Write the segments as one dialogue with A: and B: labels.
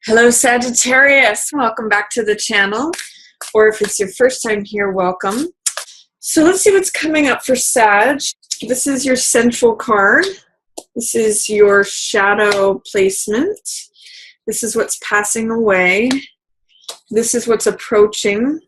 A: Hello, Sagittarius. Welcome back to the channel. Or if it's your first time here, welcome. So let's see what's coming up for Sag. This is your central card. This is your shadow placement. This is what's passing away. This is what's approaching.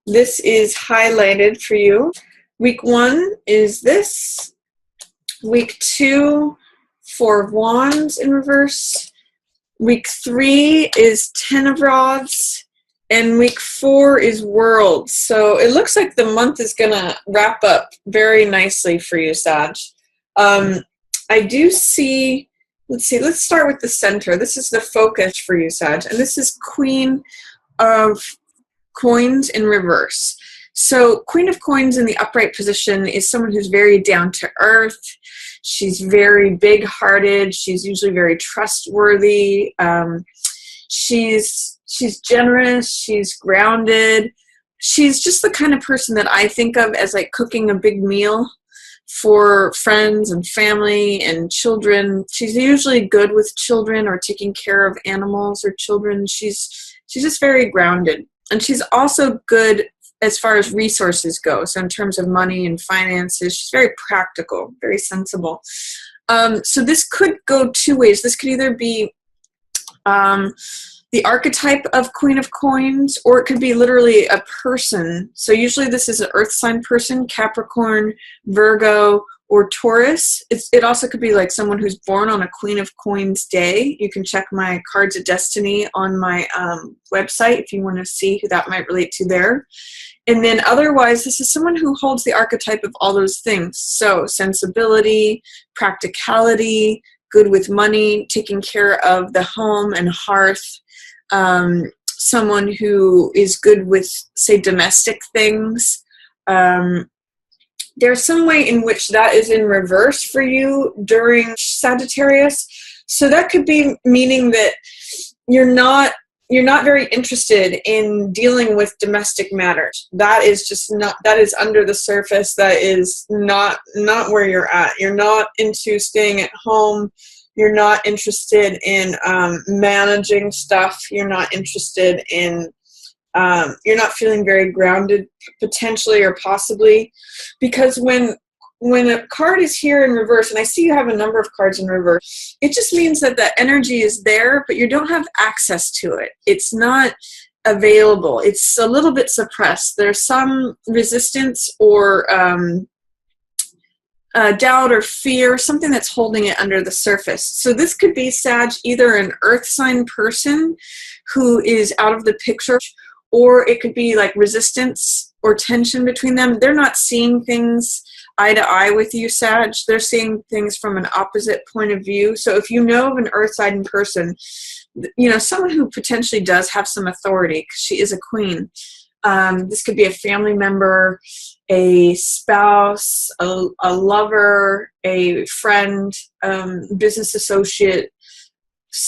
A: This is highlighted for you. Week 1 is this. Week 2, 4 of Wands in reverse. Week 3 is 10 of Rods, and week 4 is Worlds. So it looks like the month is going to wrap up very nicely for you, Sag. I do see, let's start with the center. This is the focus for you, Sag, and this is Queen of Coins in reverse. So Queen of Coins in the upright position is someone who's very down to earth. She's very big-hearted. She's usually very trustworthy. She's generous. She's grounded. She's just the kind of person that I think of as like cooking a big meal for friends and family and children. She's usually good with children or taking care of animals or children. She's just very grounded. And she's also good as far as resources go. So in terms of money and finances, she's very practical, very sensible. So this could go two ways. This could either be the archetype of Queen of Coins, or it could be literally a person. So usually this is an earth sign person, Capricorn, Virgo, or Taurus. It also could be like someone who's born on a Queen of Coins day. You can check my Cards of Destiny on my website if you want to see who that might relate to there. And then otherwise, this is someone who holds the archetype of all those things. So sensibility, practicality, good with money, taking care of the home and hearth, someone who is good with, say, domestic things. There's some way in which that is in reverse for you during Sagittarius. So that could be meaning that you're not very interested in dealing with domestic matters. That is just not, that is under the surface. That is not where you're at. You're not into staying at home. You're not interested in managing stuff. You're not interested in, you're not feeling very grounded potentially or possibly, because when a card is here in reverse, and I see you have a number of cards in reverse, it just means that the energy is there, but you don't have access to it. It's not available. It's a little bit suppressed. There's some resistance or doubt or fear, something that's holding it under the surface. So this could be, Sag, either an earth sign person who is out of the picture, or it could be like resistance or tension between them. They're not seeing things eye to eye with you, Sag. They're seeing things from an opposite point of view. So if you know of an earth sign person, you know, someone who potentially does have some authority, because she is a queen. This could be a family member, a spouse, a lover, a friend, business associate.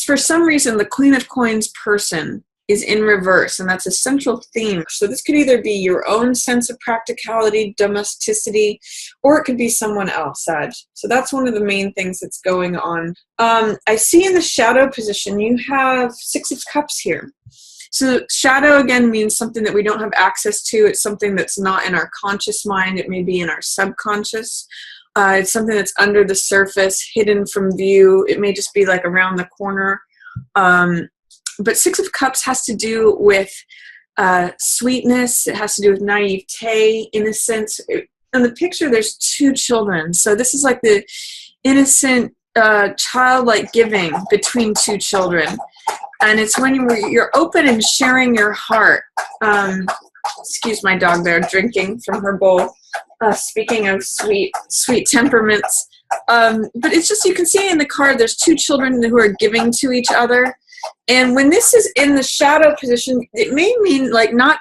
A: For some reason, the Queen of Coins person is in reverse, and that's a central theme. So this could either be your own sense of practicality, domesticity, or it could be someone else, Sag. So that's one of the main things that's going on. I see in the shadow position, you have 6 of Cups here. So shadow, again, means something that we don't have access to. It's something that's not in our conscious mind. It may be in our subconscious. It's something that's under the surface, hidden from view. It may just be like around the corner. But 6 of Cups has to do with sweetness. It has to do with naivete, innocence. In the picture, there's 2 children. So this is like the innocent, childlike giving between 2 children. And it's when you're open and sharing your heart. Excuse my dog there, drinking from her bowl. Speaking of sweet temperaments. But it's just, you can see in the card, there's 2 children who are giving to each other. And when this is in the shadow position, it may mean like not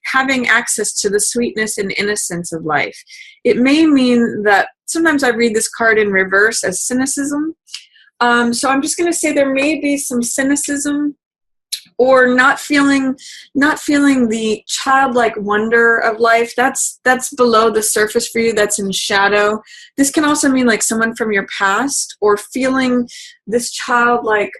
A: having access to the sweetness and innocence of life. It may mean that sometimes I read this card in reverse as cynicism. So I'm just going to say there may be some cynicism, or not feeling the childlike wonder of life. That's below the surface for you. That's in shadow. This can also mean like someone from your past, or feeling this childlike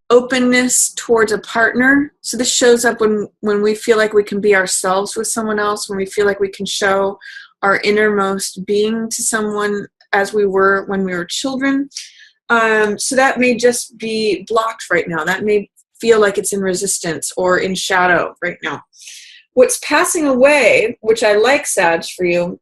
A: openness towards a partner. So this shows up when we feel like we can be ourselves with someone else, when we feel like we can show our innermost being to someone as we were when we were children. So that may just be blocked right now. That may feel like it's in resistance or in shadow right now. What's passing away, which I like, Sag, for you,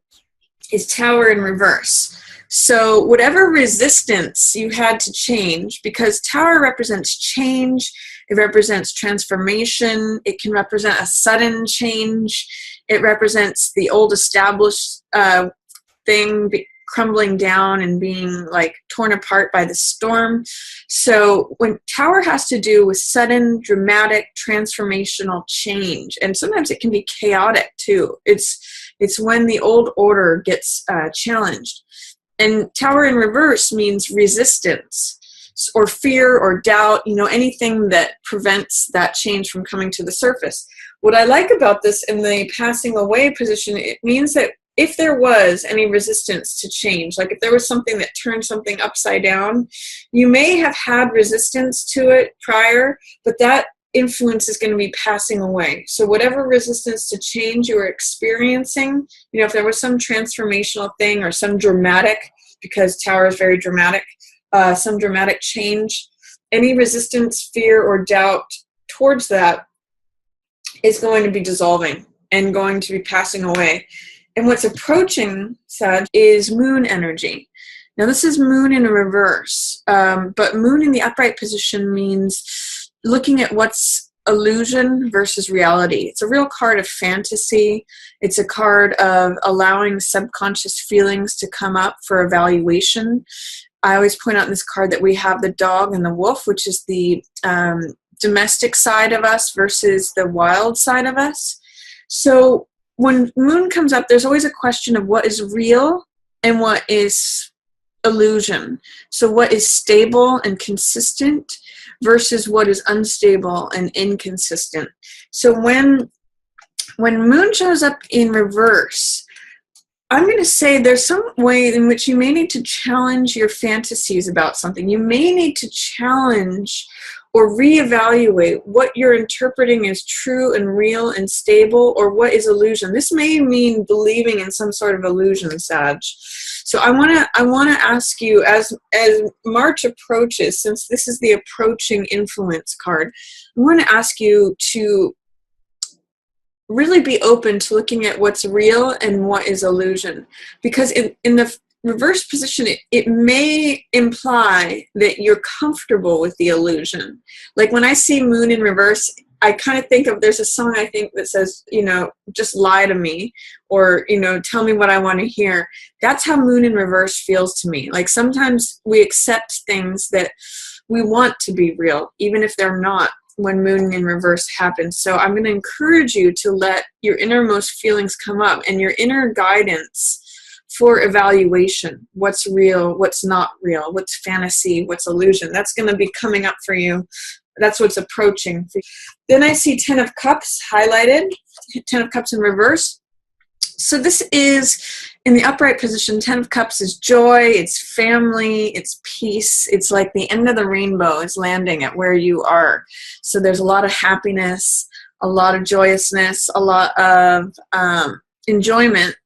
A: is Tower in reverse. So whatever resistance you had to change, because Tower represents change, it represents transformation, it can represent a sudden change, it represents the old established thing crumbling down and being like torn apart by the storm. So when Tower has to do with sudden, dramatic, transformational change, and sometimes it can be chaotic too. It's when the old order gets challenged. And Tower in reverse means resistance or fear or doubt, anything that prevents that change from coming to the surface. What I like about this in the passing away position, it means that if there was any resistance to change, like if there was something that turned something upside down, you may have had resistance to it prior, but that influence is going to be passing away. So whatever resistance to change you were experiencing, if there was some transformational thing or some dramatic, because Tower is very dramatic, some dramatic change, any resistance, fear, or doubt towards that is going to be dissolving and going to be passing away. And what's approaching, Sag, is moon energy. Now this is moon in a reverse, but moon in the upright position means looking at what's illusion versus reality. It's a real card of fantasy. It's a card of allowing subconscious feelings to come up for evaluation. I always point out in this card that we have the dog and the wolf, which is the domestic side of us versus the wild side of us. So when moon comes up, there's always a question of what is real and what is illusion. So what is stable and consistent versus what is unstable and inconsistent. So when moon shows up in reverse, I'm going to say there's some way in which you may need to challenge your fantasies about something. You may need to challenge or reevaluate what you're interpreting as true and real and stable, or what is illusion. This may mean believing in some sort of illusion, Sag. So I want to ask you, as March approaches, since this is the approaching influence card, I want to ask you to really be open to looking at what's real and what is illusion. Because in the reverse position, it may imply that you're comfortable with the illusion. Like when I see moon in reverse, I kind of think of, there's a song I think that says, just lie to me, or, tell me what I want to hear. That's how moon in reverse feels to me. Like sometimes we accept things that we want to be real, even if they're not, when moon in reverse happens. So I'm going to encourage you to let your innermost feelings come up and your inner guidance for evaluation. What's real, what's not real, what's fantasy, what's illusion. That's going to be coming up for you. That's what's approaching. Then I see 10 of Cups highlighted, 10 of Cups in reverse. So this is in the upright position. 10 of Cups is joy, it's family, it's peace. It's like the end of the rainbow is landing at where you are. So there's a lot of happiness, a lot of joyousness, a lot of enjoyment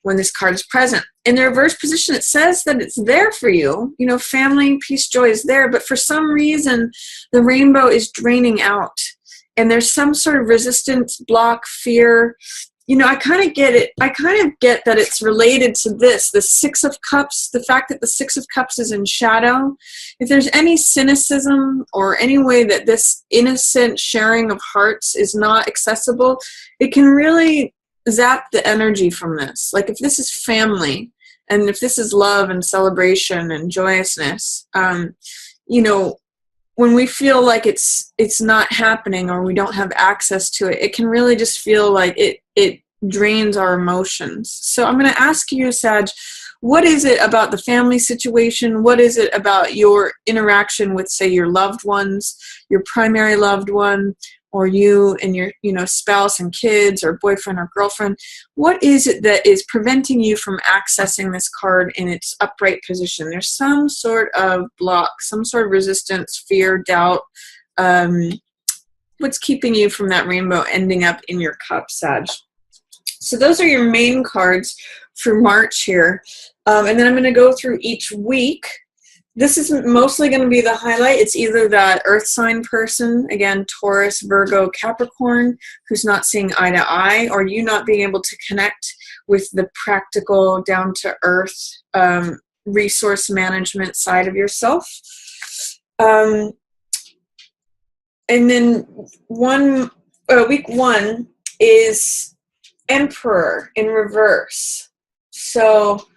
A: when this card is present. In the reverse position, it says that it's there for you. Family, peace, joy is there, but for some reason, the rainbow is draining out. And there's some sort of resistance, block, fear. I kind of get it. I kind of get that it's related to this, the 6 of Cups, the fact that the 6 of Cups is in shadow. If there's any cynicism or any way that this innocent sharing of hearts is not accessible, it can really zap the energy from this. Like if this is family, and if this is love and celebration and joyousness, when we feel like it's not happening or we don't have access to it, it can really just feel like it drains our emotions. So I'm going to ask you, Sag, what is it about the family situation? What is it about your interaction with, say, your loved ones, your primary loved one, or you and your spouse and kids, or boyfriend or girlfriend? What is it that is preventing you from accessing this card in its upright position? There's some sort of block, some sort of resistance, fear, doubt, what's keeping you from that rainbow ending up in your cup, Sag. So those are your main cards for March here. And then I'm going to go through each week. This is mostly going to be the highlight. It's either that earth sign person, again, Taurus, Virgo, Capricorn, who's not seeing eye to eye, or you not being able to connect with the practical, down-to-earth resource management side of yourself. And then week one is Emperor in reverse. So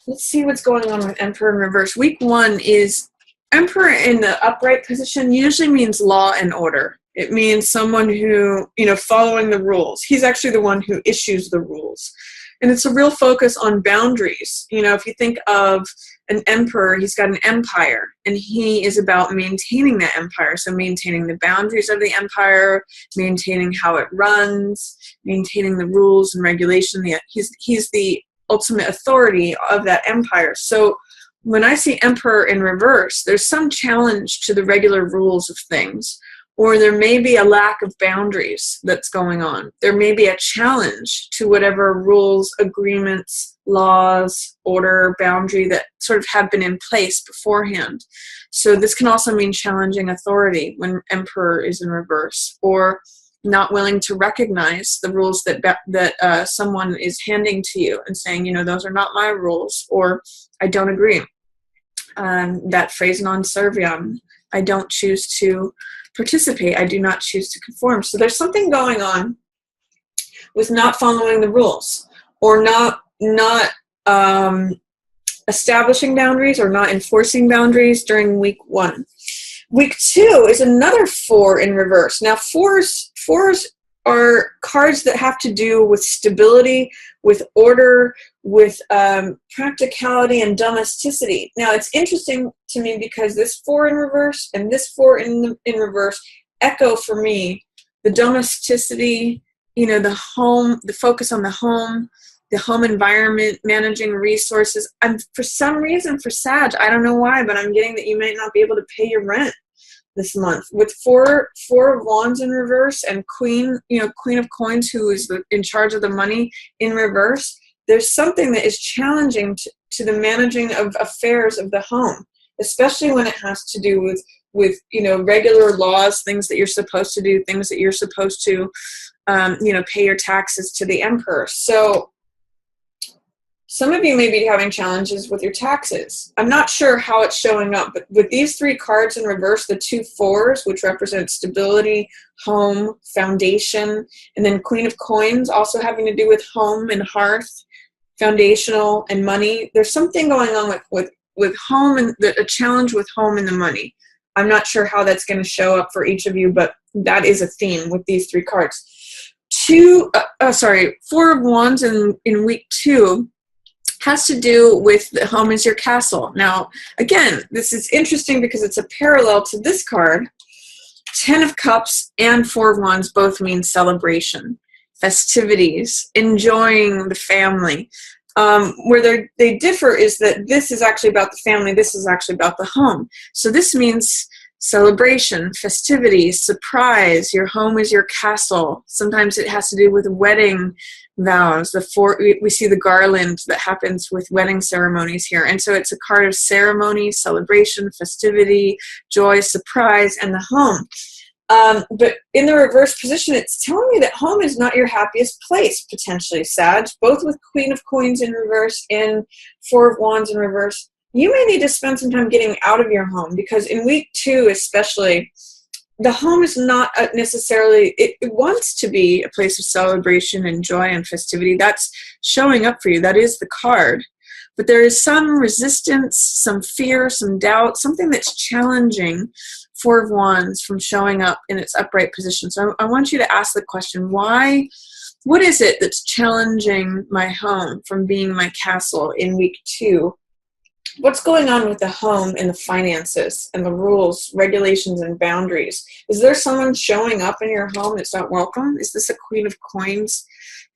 A: let's see what's going on with Emperor in reverse. Week one is Emperor in the upright position usually means law and order. It means someone who, following the rules. He's actually the one who issues the rules. And it's a real focus on boundaries. If you think of an emperor, he's got an empire, and he is about maintaining that empire. So maintaining the boundaries of the empire, maintaining how it runs, maintaining the rules and regulation. He's the ultimate authority of that empire. So when I see Emperor in reverse, there's some challenge to the regular rules of things, or there may be a lack of boundaries that's going on. There may be a challenge to whatever rules, agreements, laws, order, boundary that sort of have been in place beforehand. So this can also mean challenging authority when Emperor is in reverse, or not willing to recognize the rules that someone is handing to you and saying, those are not my rules, or I don't agree. That phrase non serviam, I don't choose to participate, I do not choose to conform. So there's something going on with not following the rules, or not establishing boundaries, or not enforcing boundaries during week one. Week two is another 4 in reverse. Now fours are cards that have to do with stability, with order, with practicality and domesticity. Now it's interesting to me because this 4 in reverse and this 4 in reverse echo for me the domesticity, the home, the focus on the home environment, managing resources. For some reason, for Sag, I don't know why, but I'm getting that you might not be able to pay your rent this month. With four of Wands in reverse and Queen of Coins, who is in charge of the money, in reverse, there's something that is challenging to the managing of affairs of the home, especially when it has to do with regular laws, things that you're supposed to do, things that you're supposed to pay your taxes to the Emperor. So some of you may be having challenges with your taxes. I'm not sure how it's showing up, but with these 3 cards in reverse, the 2 4s, which represent stability, home, foundation, and then Queen of Coins, also having to do with home and hearth, foundational and money. There's something going on with home, and a challenge with home and the money. I'm not sure how that's going to show up for each of you, but that is a theme with these 3 cards. 4 of Wands in week 2 has to do with the home is your castle. Now, again, this is interesting because it's a parallel to this card. 10 of Cups and 4 of Wands both mean celebration, festivities, enjoying the family. Where they differ is that this is actually about the family, this is actually about the home. So this means celebration, festivities, surprise, your home is your castle. Sometimes it has to do with wedding vows. We see the garland that happens with wedding ceremonies here. And so it's a card of ceremony, celebration, festivity, joy, surprise, and the home. But in the reverse position, it's telling me that home is not your happiest place, potentially, Sag, both with Queen of Coins in reverse and 4 of Wands in reverse. You may need to spend some time getting out of your home, because in week 2 especially, the home is not necessarily, it wants to be a place of celebration and joy and festivity. That's showing up for you. That is the card. But there is some resistance, some fear, some doubt, something that's challenging 4 of Wands from showing up in its upright position. So I want you to ask the question, why? What is it that's challenging my home from being my castle in week 2? What's going on with the home and the finances and the rules, regulations, and boundaries? Is there someone showing up in your home that's not welcome? Is this a Queen of Coins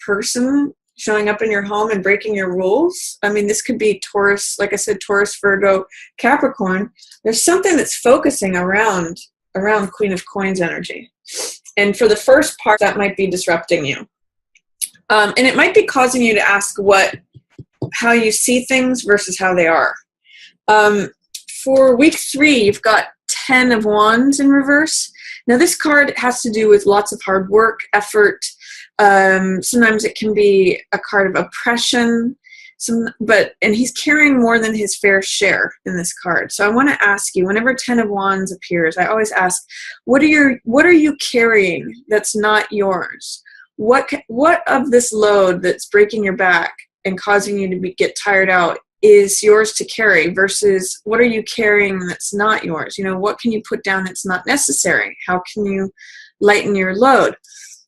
A: person showing up in your home and breaking your rules? I mean, this could be Taurus, like I said, Taurus, Virgo, Capricorn. There's something that's focusing around around Queen of Coins energy. And for the first part, that might be disrupting you. And it might be causing you to ask how you see things versus how they are. For week 3, you've got 10 of Wands in reverse. Now this card has to do with lots of hard work, effort. Sometimes it can be a card of oppression. And he's carrying more than his fair share in this card. So I want to ask you, whenever 10 of Wands appears, I always ask, what are you carrying that's not yours? What of this load that's breaking your back and causing you to get tired out is yours to carry versus what are you carrying that's not yours? You know, what can you put down that's not necessary? How can you lighten your load?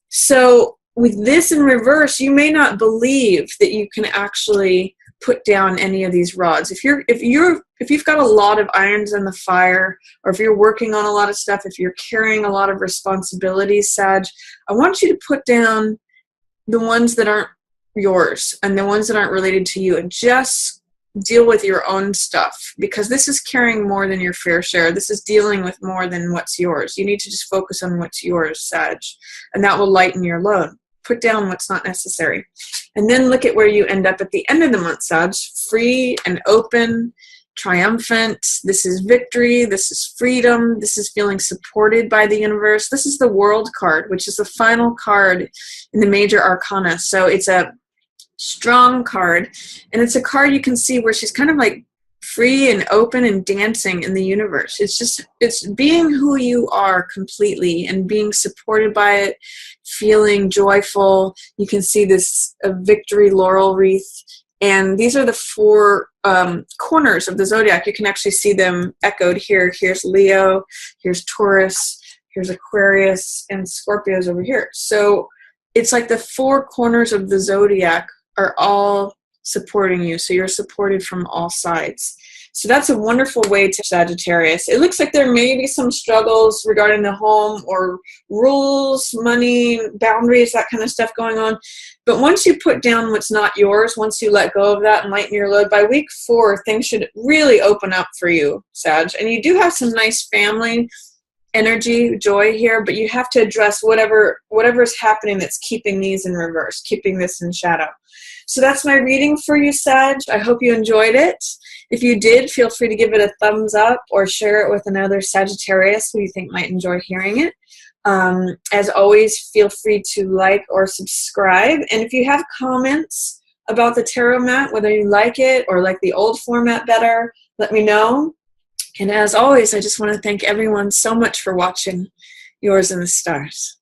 A: So with this in reverse, you may not believe that you can actually put down any of these rods. If you've got a lot of irons in the fire, or if you're working on a lot of stuff, if you're carrying a lot of responsibilities, Sag, I want you to put down the ones that aren't yours and the ones that aren't related to you, and just deal with your own stuff, because this is carrying more than your fair share. This is dealing with more than what's yours. You need to just focus on what's yours, Sag, and that will lighten your load. Put down what's not necessary. And then look at where you end up at the end of the month, Sag. Free and open, triumphant. This is victory. This is freedom. This is feeling supported by the universe. This is the World card, which is the final card in the major arcana. So it's a strong card, and it's a card you can see where she's kind of like free and open and dancing in the universe. It's being who you are completely and being supported by it, feeling joyful. You can see this victory laurel wreath, and these are the 4 corners of the zodiac. You can actually see them echoed here. Here's Leo, here's Taurus, here's Aquarius, and Scorpio's over here. So it's like the 4 corners of the zodiac are all supporting you. So you're supported from all sides. So that's a wonderful way to Sagittarius. It looks like there may be some struggles regarding the home or rules, money, boundaries, that kind of stuff going on. But once you put down what's not yours, once you let go of that and lighten your load, by week 4, things should really open up for you, Sag. And you do have some nice family energy, joy here, but you have to address whatever's happening that's keeping these in reverse, keeping this in shadow. So that's my reading for you, Sag. I hope you enjoyed it. If you did, feel free to give it a thumbs up or share it with another Sagittarius who you think might enjoy hearing it. As always, feel free to like or subscribe. And if you have comments about the tarot mat, whether you like it or like the old format better, let me know. And as always, I just want to thank everyone so much for watching Yours in the Stars.